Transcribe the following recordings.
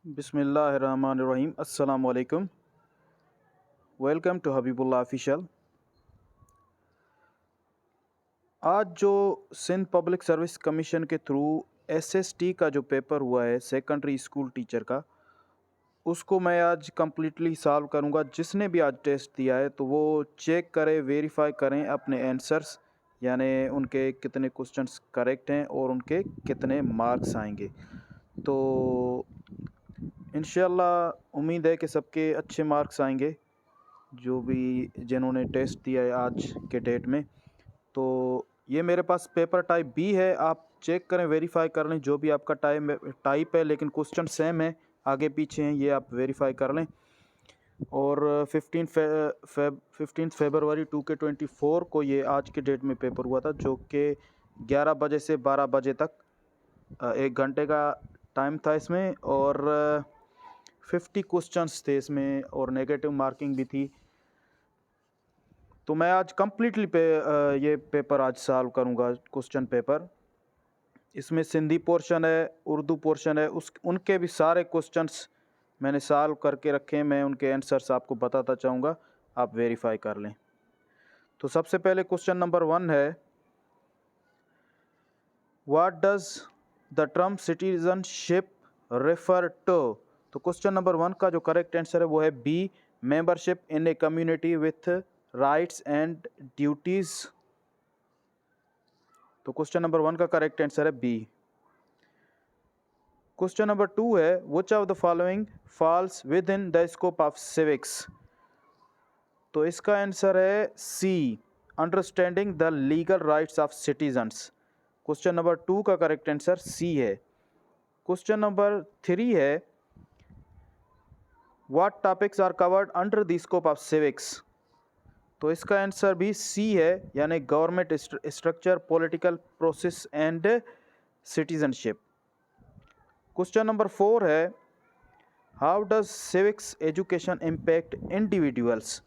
बिस्मिल्लाहिर्रहमानिर्रहीम अस्सलाम वालेकुम। Welcome to Habibullah official. आज जो सिंध पब्लिक सर्विस कमीशन के थ्रू एसएसटी का जो पेपर हुआ है सेकेंडरी स्कूल टीचर का, उसको मैं आज कम्प्लीटली सॉल्व करूंगा। जिसने भी आज टेस्ट दिया है तो वो चेक करें, वेरीफाई करें अपने आंसर्स, यानी उनके कितने क्वेश्चंस करेक्ट हैं और उनके कितने मार्क्स आएंगे। तो इंशाल्लाह उम्मीद है कि सबके अच्छे मार्क्स आएंगे जो भी जिन्होंने टेस्ट दिया है आज के डेट में। तो ये मेरे पास पेपर टाइप बी है, आप चेक करें, वेरीफाई कर लें। जो भी आपका टाइप है लेकिन क्वेश्चन सेम है, आगे पीछे हैं, ये आप वेरीफाई कर लें। और 15 फरवरी 2024 को ये आज के डेट में पेपर हुआ था, जो कि 11 बजे से 12 बजे तक 1 घंटे का टाइम था इसमें। और 50 क्वेश्चंस थे इसमें और नेगेटिव मार्किंग भी थी। तो मैं आज कम्प्लीटली ये पेपर आज सॉल्व करूंगा, क्वेश्चन पेपर। इसमें सिंधी पोर्शन है, उर्दू पोर्शन है, उनके भी सारे क्वेश्चंस मैंने सॉल्व करके रखे हैं। मैं उनके आंसर्स आपको बताता चाहूँगा, आप वेरीफाई कर लें। तो सबसे पहले क्वेश्चन नंबर 1 है, what does the term citizenship refer to. तो क्वेश्चन नंबर 1 का जो करेक्ट आंसर है वो है B, membership in a community with rights and duties. तो क्वेश्चन नंबर 1 का करेक्ट आंसर है बी। क्वेश्चन नंबर 2 है, which of the following falls within the scope of civics. तो इसका आंसर है C, understanding the legal rights of citizens. Question number 2 का correct answer C है। Question number 3 है, what topics are covered under the scope of civics. तो इसका answer भी C है, यानी government structure, political process and citizenship. Question number 4 है, how does civics education impact individuals.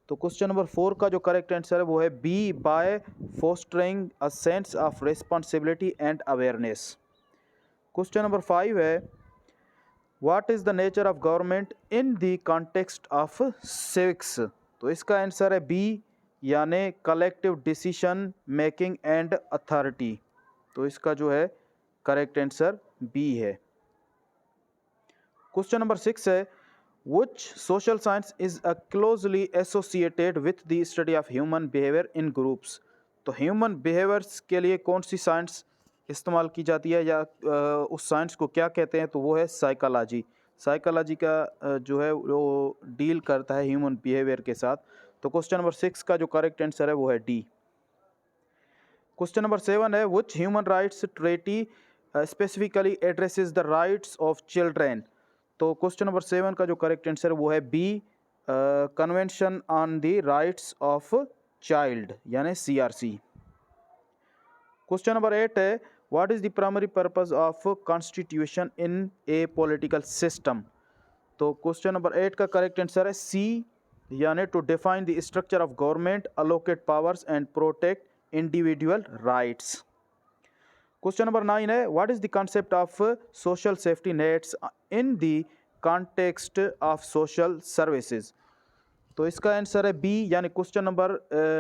तो क्वेश्चन नंबर 4 का जो करेक्ट आंसर है वो है B, by fostering a sense of responsibility and awareness. Question number 5 है, what is the nature of government in the context of civics. तो इसका answer है बी, यानी collective decision making and authority. तो इसका जो है करेक्ट आंसर बी है। क्वेश्चन नंबर 6 है, which social science is closely associated with the study of human behavior in groups। तो ह्यूमन बिहेवियर्स के लिए कौन सी साइंस इस्तेमाल की जाती है, या उस साइंस को क्या कहते हैं, तो वो है साइकोलॉजी। साइकोलॉजी का जो है वो डील करता है ह्यूमन बिहेवियर के साथ। तो क्वेश्चन नंबर 6 का जो करेक्ट आंसर है वो है डी। क्वेश्चन नंबर 7 है, which human rights treaty specifically addresses the rights of children। तो क्वेश्चन नंबर 7 का जो करेक्ट आंसर वो है B, convention on the rights of child, यानी सीआरसी। क्वेश्चन नंबर 8 है, what is the primary purpose of constitution in a political system. तो question number 8 का correct answer है सी, यानी to define the structure of government, allocate powers and protect individual rights. Question number 9 है, what is the concept of social safety nets in the context of social services. तो इसका answer है B, यानी question number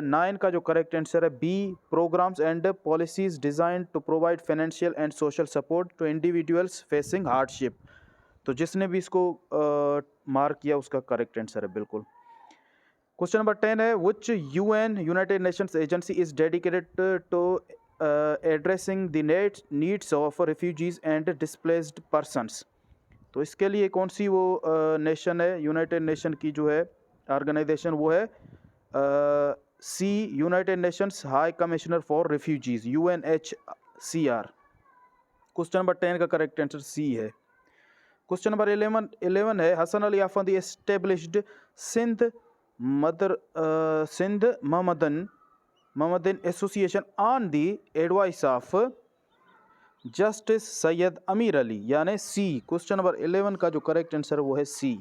9 का जो correct answer है B, programmes and policies design to provide financial and social support to individuals facing hardship. तो जिसने भी इसको मार्क किया उसका करेक्ट आंसर है बिल्कुल। क्वेश्चन नंबर 10 है, which UN United Nations agency is dedicated to addressing the needs of refugees and displaced persons. तो इसके लिए कौन सी वो नेशन है, यूनाइटेड नेशन की जो है ऑर्गेनाइजेशन, वो है C, United Nations High Commissioner for Refugees, UNHCR। Question number 10 का करेक्ट आंसर सी है। क्वेश्चन नंबर 11 है, Hasan Ali Effendi established Sindh Mohammedan association on the advice of justice Syed Amir Ali, यानी सी। क्वेश्चन नंबर 11 का जो करेक्ट आंसर वो है सी।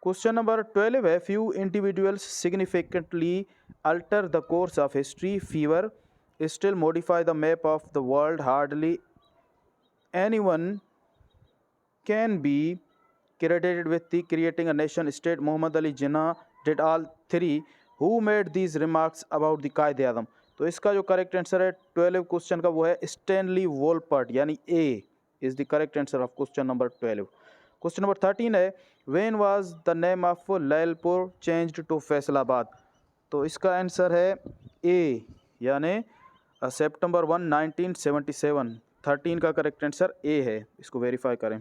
क्वेश्चन नंबर 12 है, few individuals significantly alter the course of history, fever still modify the map of the world, hardly anyone can be credited with the creating a nation state. Muhammad Ali Jinnah did all three. Who made these remarks about the कायदे आज़म? तो इसका जो correct answer है 12 question का वो है Stanley Wolpert, यानी A is the correct answer of question number 12. Question number 13 है when was the name of Lyallpur changed to Faisalabad? तो इसका आंसर है ए, यानी सितंबर 1 1977. 13 का करेक्ट आंसर ए है, इसको वेरीफाई करें.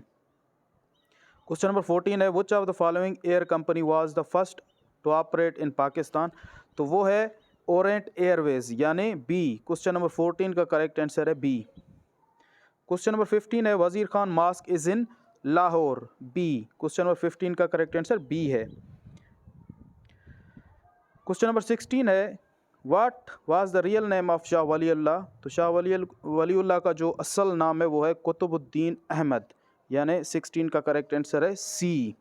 क्वेश्चन नंबर 14 है which of the following air company was the first to operate in Pakistan? तो वो है ओरेंट एयरवेज, यानी बी. क्वेश्चन नंबर 14 का करेक्ट आंसर है बी. क्वेश्चन नंबर 15 है Wazir Khan mosque is in Lahore, B. Question number 15 का करेक्ट आंसर बी है. Question number 16 है what was the real name of Shah Waliullah? तो शाह वलीउल्लाह का जो असल नाम है वो है कुतुबुद्दीन अहमद, यानी 16 का करेक्ट आंसर है सी.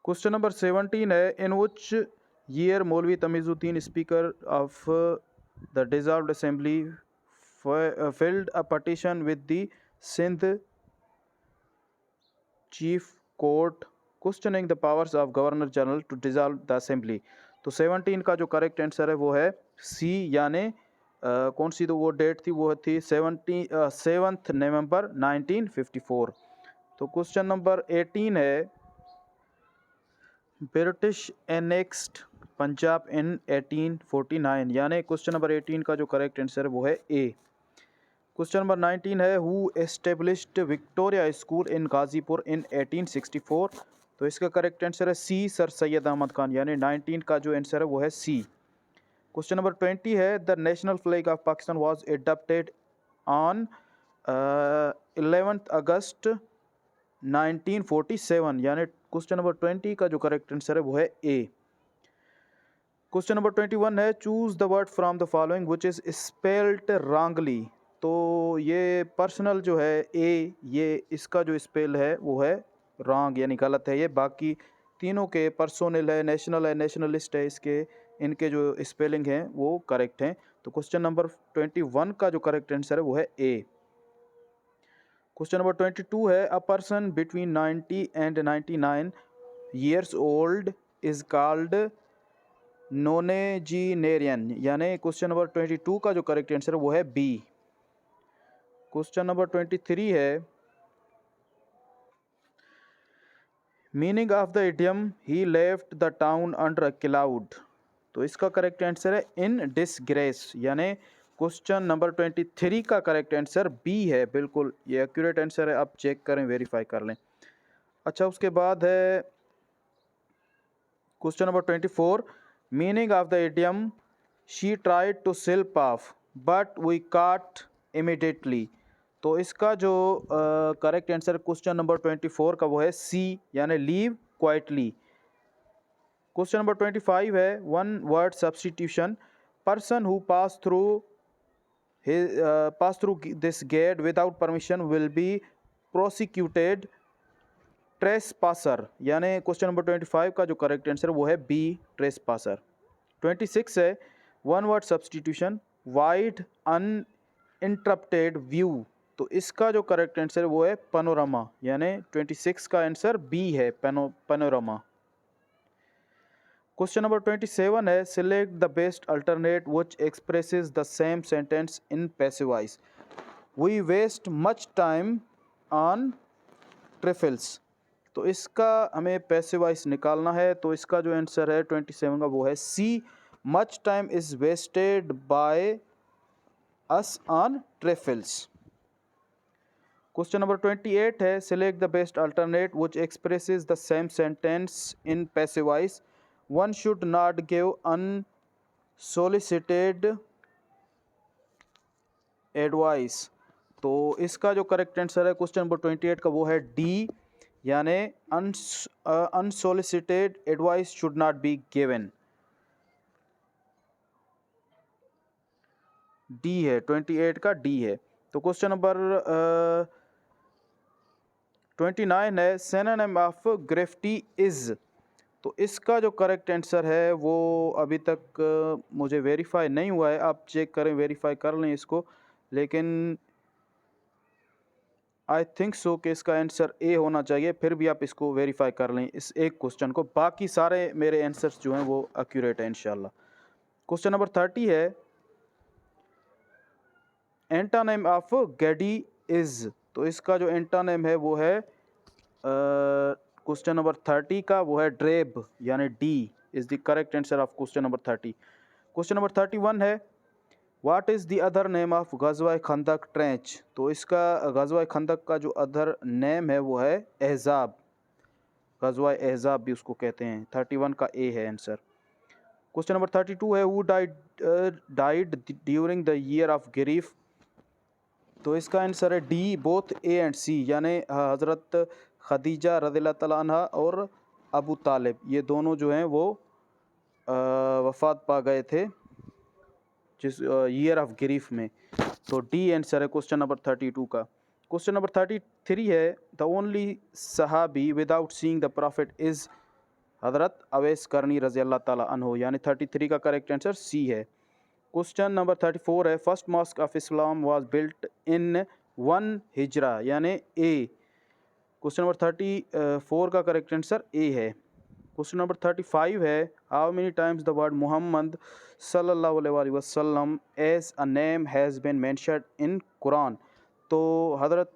क्वेश्चन नंबर 17 है इन which year Maulvi Tamizuddin speaker of the dissolved assembly filed a petition with the Sindh chief court questioning the powers of governor general to dissolve the assembly? तो 17 का जो करेक्ट आंसर है वो है सी, यानी कौन सी तो वो डेट थी, वो थी 7 नवंबर 1954. तो क्वेश्चन नंबर 18 है ब्रिटिश एनेक्स्ड पंजाब इन 1849, यानी क्वेश्चन नंबर 18 का जो करेक्ट आंसर है वो है ए. क्वेश्चन नंबर 19 है who established Victoria school in Ghazipur in 1864? तो इसका करेक्ट आंसर है सी, सर सैयद अहमद खान, यानी 19 का जो आंसर है वो है सी. क्वेश्चन नंबर 20 है the national flag of Pakistan was adopted on 11 अगस्त 1947, यानी क्वेश्चन नंबर 20 का जो करेक्ट आंसर है वो है ए. क्वेश्चन नंबर 21 है choose the word from the following which is spelled wrongly? तो ये पर्सनल जो है ए, ये इसका जो स्पेल है वो है रॉन्ग, यानी गलत है. ये बाकी तीनों के पर्सोनल है, नेशनल है, नेशनलिस्ट है, इसके इनके जो स्पेलिंग हैं वो करेक्ट हैं. तो क्वेश्चन नंबर 21 का जो करेक्ट आंसर है वो है ए. क्वेश्चन नंबर 22 है a person between 90 and 99 years old is called नोनेजिनेरियन, यानी क्वेश्चन नंबर 22 का जो करेक्ट आंसर है वो है बी. क्वेश्चन नंबर 23 है meaning of the idiom he left the town under a cloud? तो इसका करेक्ट आंसर है इन डिसग्रेस, यानी क्वेश्चन नंबर 23 का करेक्ट आंसर बी है. बिल्कुल ये एक्यूरेट आंसर है, आप चेक करें, वेरीफाई कर लें. अच्छा, उसके बाद है question number 24 meaning of the idiom she tried to slip off but we caught immediately? तो इसका जो करेक्ट आंसर क्वेश्चन नंबर 24 का वो है सी, यानी लीव क्वाइटली. क्वेश्चन नंबर 25 है one word substitution person who pass through this gate without permission will be prosecuted trespasser, यानी question number 25 का जो करेक्ट आंसर वो है बी, ट्रेसपासर. 26 है one word substitution wide uninterrupted view? तो इसका जो करेक्ट आंसर है वो है पैनोरामा, यानी 26 का आंसर बी है, पैनोरामा. क्वेश्चन नंबर 27 है select the best alternate which expresses the same sentence in passive voice? We waste much time on trifles? तो इसका हमें पैसिव वॉइस निकालना है. तो इसका जो आंसर है 27 का वो है C, much time is wasted by us on trifles. Question number 28 है select the best alternate which expresses the same sentence in passive voice? One should not give unsolicited advice? तो इसका जो करेक्ट आंसर है question number 28 का वो है D, यानी unsolicited advice should not be given. D है, 28 का डी है. तो क्वेश्चन नंबर 29 है सिनोनिम ऑफ ग्रेफिटी इज? तो इसका जो करेक्ट आंसर है वो अभी तक मुझे वेरीफाई नहीं हुआ है, आप चेक करें, वेरीफाई कर लें इसको. लेकिन आई थिंक सो कि इसका आंसर ए होना चाहिए, फिर भी आप इसको वेरीफाई कर लें इस एक क्वेश्चन को। बाकी सारे मेरे आंसर्स जो हैं वो एक्यूरेट हैं इंशाल्लाह। क्वेश्चन नंबर 30 है, एंटानेम ऑफ गैडी इज। तो इसका जो एंटानेम है वो है क्वेश्चन नंबर 30 का वो है ड्रेब, यानी D is the correct answer of question number 30। Question number 31 है, what is the other name of Ghazwa Khandaq trench. तो इसका गज़वा खंदक का जो अदर नेम है वो है एहज़ाब, गज़वा एहज़ाब भी उसको कहते हैं। 31 का ए है आंसर। क्वेश्चन नंबर 32 है, who died during the year of grief. तो इसका आंसर है D, both A and C, यानी हज़रत खदीजा रज़ियल्लाहु तआला अन्हा और अबू तालिब, ये दोनों जो हैं वो वफ़ात पा गए थे जिस ईयर ऑफ गिरीफ में। तो डी आंसर है क्वेश्चन नंबर 32 का। क्वेश्चन नंबर 33 है, द ओनली सहाबी without seeing the profit is हज़रत अवैस करनी रज़ी अल्लाह ताला अन्हो, यानी 33 का करेक्ट आंसर सी है। क्वेश्चन नंबर 34 है, first mosque of Islam was built in 1 Hijra, यानी ए। क्वेश्चन नंबर 34 का करेक्ट आंसर ए है। क्वेश्चन नंबर 35 है, how many times the word Mohammad सल्लल्लाहु अलैहि वसल्लम as a name has been mentioned in Quran. तो हज़रत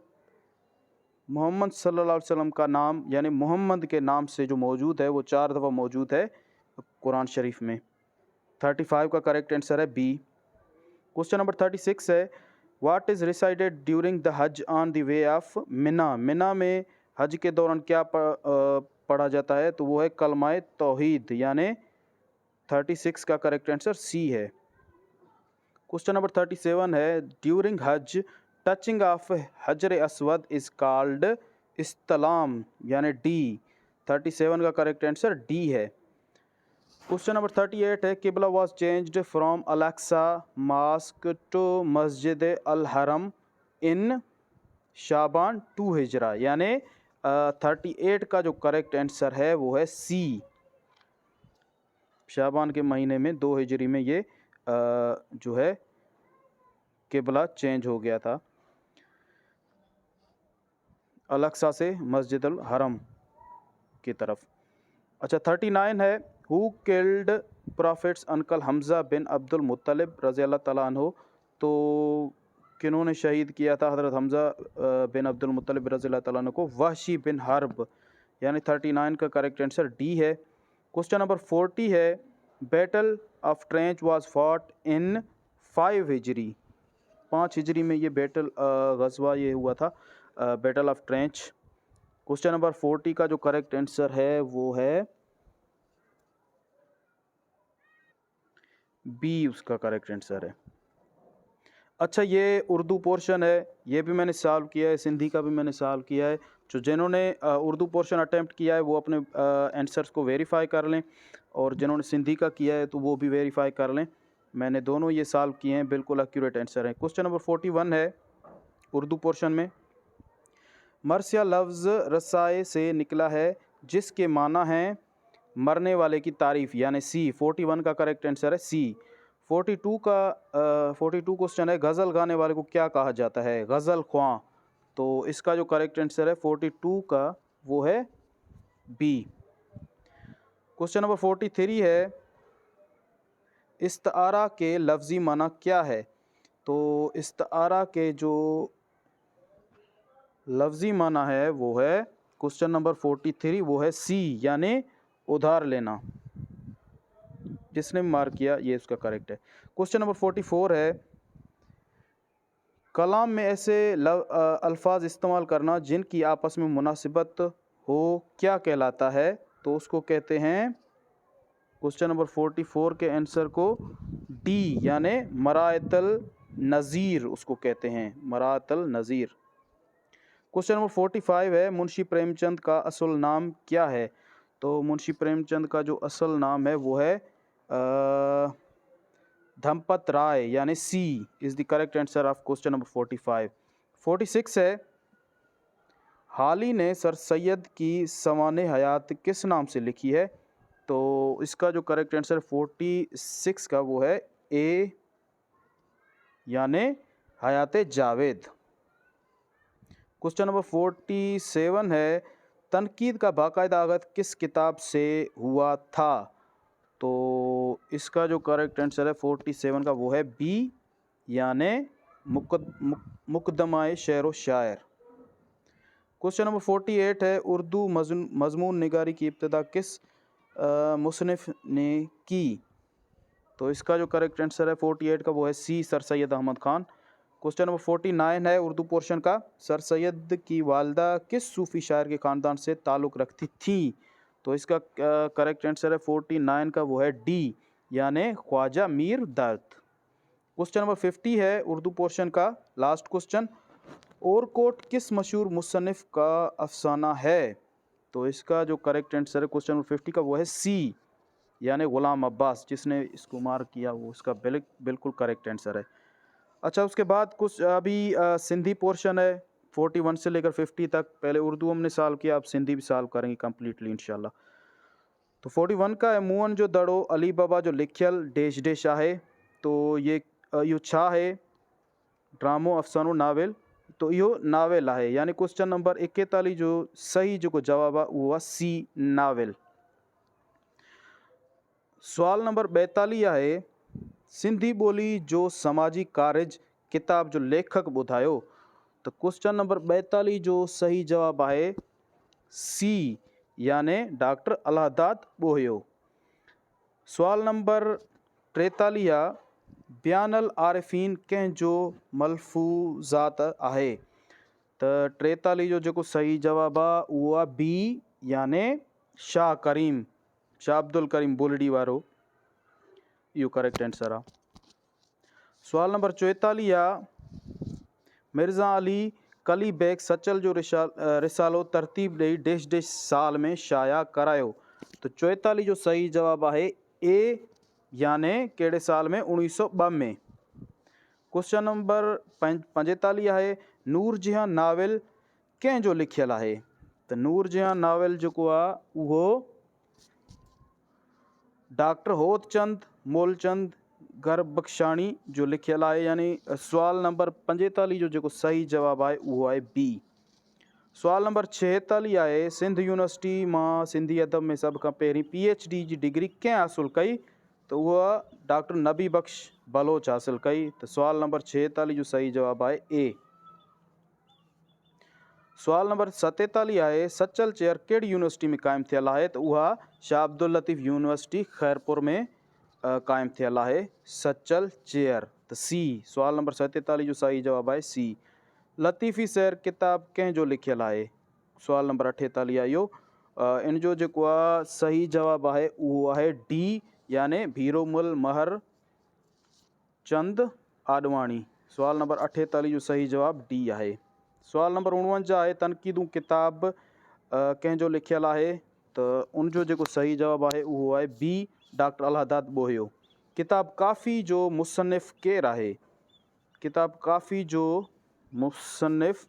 मोहम्मद सल्लल्लाहु अलैहि वसल्लम का नाम, यानी मोहम्मद के नाम से जो मौजूद है वो 4 दफ़ा मौजूद है कुरान शरीफ में। 35 का करेक्ट आंसर है बी। क्वेश्चन नंबर 36 है, what is recited during the हज ऑन द वे ऑफ मिना। मिना में हज के दौरान क्या पढ़ा जाता है। तो वो है कलमाए तौहीद, यानी 36 का करेक्ट आंसर सी है। क्वेश्चन नंबर 37 है, ड्यूरिंग हज टचिंग ऑफ हजर असवद इज कॉल्ड इस्तलाम, यानी डी। 37 का करेक्ट आंसर डी है। क्वेश्चन नंबर 38 है, Qibla was changed from Al Aqsa mosque to Masjid al हरम इन शाबान 2 हिजरा, यानी 38 का जो करेक्ट आंसर है वो है सी। शाबान के महीने में 2 हिजरी में ये जो है किबला चेंज हो गया था अलेक्सा से मस्जिद अल हरम की तरफ। अच्छा 39 है, who killed prophet's uncle Hamza bin Abdul Muttalib रज़ी अल्लाह तआला अन्हु। तो किन्होंने शहीद किया था हज़रत हमज़ा बिन अब्दुल मुत्तलिब रज़ी अल्लाह तआला अन्हु को। वहशी बिन हर्ब, यानी 39 का करेक्ट आंसर डी है। क्वेश्चन नंबर 40 है, battle of trench was fought in 5 हिजरी। 5 हिजरी में ये बैटल गज़वा ये हुआ था, battle of trench. Question number 40 का जो करेक्ट आंसर है वो है बी, उसका करेक्ट आंसर है। अच्छा ये उर्दू पोर्शन है, ये भी मैंने सॉल्व किया है, सिंधी का भी मैंने सॉल्व किया है। जो जिन्होंने उर्दू पोर्शन अटैम्प्ट किया है वो अपने आंसर्स को वेरीफाई कर लें, और जिन्होंने सिंधी का किया है तो वो भी वेरीफाई कर लें। मैंने दोनों ये सॉल्व किए हैं, बिल्कुल एक्यूरेट आंसर है। क्वेश्चन नंबर 41 है उर्दू पोर्शन में, मरसिया लफ्ज़ रसाए से निकला है जिसके माना है मरने वाले की तारीफ़, यानी सी। 41 का करेक्ट आंसर है सी। 42 क्वेश्चन है, गज़ल गाने वाले को क्या कहा जाता है, गज़ल ख्वां। तो इसका जो करेक्ट आंसर है 42 का वो है बी। क्वेश्चन नंबर 43 है, इस्तारा के लफ्ज़ी माना क्या है। तो इस्तारा के जो लफ्ज़ी माना है वो है क्वेश्चन नंबर 43 वो है सी, यानी उधार लेना। जिसने मार्क किया ये उसका करेक्ट है। क्वेश्चन नंबर 44 है, कलाम में ऐसे अल्फाज इस्तेमाल करना जिनकी आपस में मुनासिबत हो क्या कहलाता है। तो उसको कहते हैं, क्वेश्चन नंबर 44 के आंसर को डी, यानी मरातल नज़ीर उसको कहते हैं, मरातल नज़ीर। क्वेश्चन नंबर 45 है, मुंशी प्रेमचंद का असल नाम क्या है। तो मुंशी प्रेमचंद का जो असल नाम है वो है धमपत राय, यानी C is the correct answer of question number 45। 46 है, हाली ने सर सैयद की सवाने हयात किस नाम से लिखी है। तो इसका जो करेक्ट आंसर 46 का वो है ए, यानी हयात जावेद। क्वेश्चन नंबर 47 है, तनकीद का बाकायदा आगाज़ किस किताब से हुआ था? तो इसका जो करेक्ट आंसर है 47 का वो है बी, यानी मुकदमा शेर व शायर। क्वेश्चन नंबर 48 है, उर्दू मजमून निगारी की इब्तिदा किस मुसन्निफ ने की? तो इसका जो करेक्ट आंसर है 48 का वो है C, sir Syed Ahmad Khan. Question number 49 है उर्दू पोर्शन का, सर सैयद की वालदा किस सूफ़ी शायर के ख़ानदान से ताल्लुक़ रखती थी? तो इसका करेक्ट आंसर है 49 का वो है डी, यानी ख्वाजा मीर दर्द। क्वेश्चन नंबर 50 है उर्दू पोर्शन का, लास्ट क्वेश्चन, ओरकोट किस मशहूर मुसन्निफ का अफसाना है? तो इसका जो करेक्ट आंसर है क्वेश्चन नंबर 50 का वो है सी, यानी ग़ुलाम अब्बास, जिसने इसको मार किया, वो उसका बिल्कुल करेक्ट आंसर है। अच्छा, उसके बाद कुछ अभी सिंधी पोर्शन है 41 से लेकर 50 तक। पहले उर्दू हमने सॉल्व किया, अब सिंधी भी सॉल्व करेंगे कम्प्लीटली इंशाल्लाह। तो 41 का है, मुअन जो दड़ो अली बाबा जो लिखियल डेश डेश आहे। तो ये इहो छा है? ड्रामो, अफ़सानो, नावेल? तो इहो नावेल आहे, यानी क्वेश्चन नंबर 41 जो सही जो जवाब आहे उहो आहे सी, नावेल। सवाल नंबर 42 आहे, सिंधी ॿोली जो समाजी कारज किताब जो लेखक ॿुधायो? तो क्वेश्चन नंबर 42 जो सही जवाब आहे सी, यानी डॉक्टर अलहदाद ॿोहियो। सवाल नंबर 43 आहे, बयानल आरिफीन कंहिंजो मलफूज़ात आहे? त 43 जो जेको सही जवाब आहे उहो आहे बी, यानी शाह करीम, शाह अब्दुल करीम बुलडी वारो, इहो करेक्ट आंसर आहे। सवाल नंबर 44 आहे, मिर्ज़ा अली कली बेग सचल जो रिसालो तरतीब ॾेई डेश डेश साल में शाया करायो? तो 44 जो सही जवाब आहे ए, यानी कहिड़े साल में? 1902 में। क्वेश्चन नंबर 45 आहे, नूर जहां नावेल कंहिंजो लिखियल आहे? त नूर जहां नावेल जेको आहे उहो डॉक्टर होतचंद मोलचंद गरबख्शाणी जो लिखियल आहे, यानी सवाल नंबर 45 जो जेको सही जवाब आहे उहो आहे बी। सवाल नंबर 46 आहे, सिंध यूनिवर्सिटी मां सिंधी अदब में सभ खां पहिरीं PhD जी डिग्री कंहिं हासिलु कई? त उहा डॉक्टर नबी बख्श बलोच हासिलु कई। त सवाल नंबर 46 जो सही जवाब आहे ए। सवाल नंबर 47 आहे, सचल चेयर कहिड़ी यूनिवर्सिटी में क़ाइमु थियल आहे? त उहा शाह अब्दुल लतीफ़ यूनिवर्सिटी खैरपुर में क़ाइमु थियल आहे सचल चेयर, त सी। सवाल नंबर 47 जो सही जवाब आहे सी। लतीफ़ी सैर किताब कंहिंजो लिखियल आहे? सवाल नंबर 48 आहे इहो। इन जो जेको आहे सही जवाब आहे उहो आहे डी, यानी भीरोमुल महर चंद आडवाणी। सवाल नंबर 48 जो सही जवाब डी आहे। सवाल नंबर 49 आहे, तनक़ीदूं किताब कंहिंजो लिखियल आहे? त उनजो जेको सही जवाब आहे उहो आहे बी, डॉक्टर अलहदाद ॿोहियो। किताब काफ़ी जो मुसन्निफ़ केरु आहे? किताब काफ़ी जो मुसन्निफ़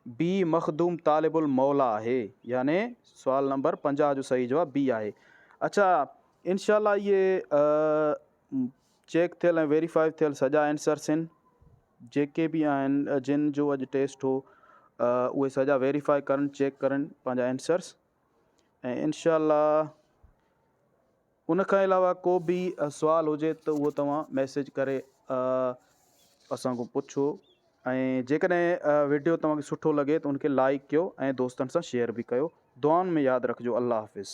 बी, मखदूम तालिबुल मौला आहे, यानी सवाल नंबर 50 जो सही जवाब बी आहे। अच्छा, इंशाल्लाह ये चेक थियल ऐं वेरीफाई थियल सॼा आंसर्स आहिनि जेके बि आहिनि, जिन जो अॼु टेस्ट हो, उहे सॼा वेरीफाई करनि, चेक करनि पंहिंजा आंसर्स, ऐं इंशाल्लाह उन खां अलावा को बि सुवाल हुजे त उहो तव्हां मैसेज करे असांखो पुछो। ऐं जेकॾहिं वीडियो तव्हांखे सुठो लॻे त उनखे लाइक कयो ऐं दोस्तनि सां शेयर बि कयो। दुआउनि में यादि रखिजो। अल्लाह हाफ़िज़।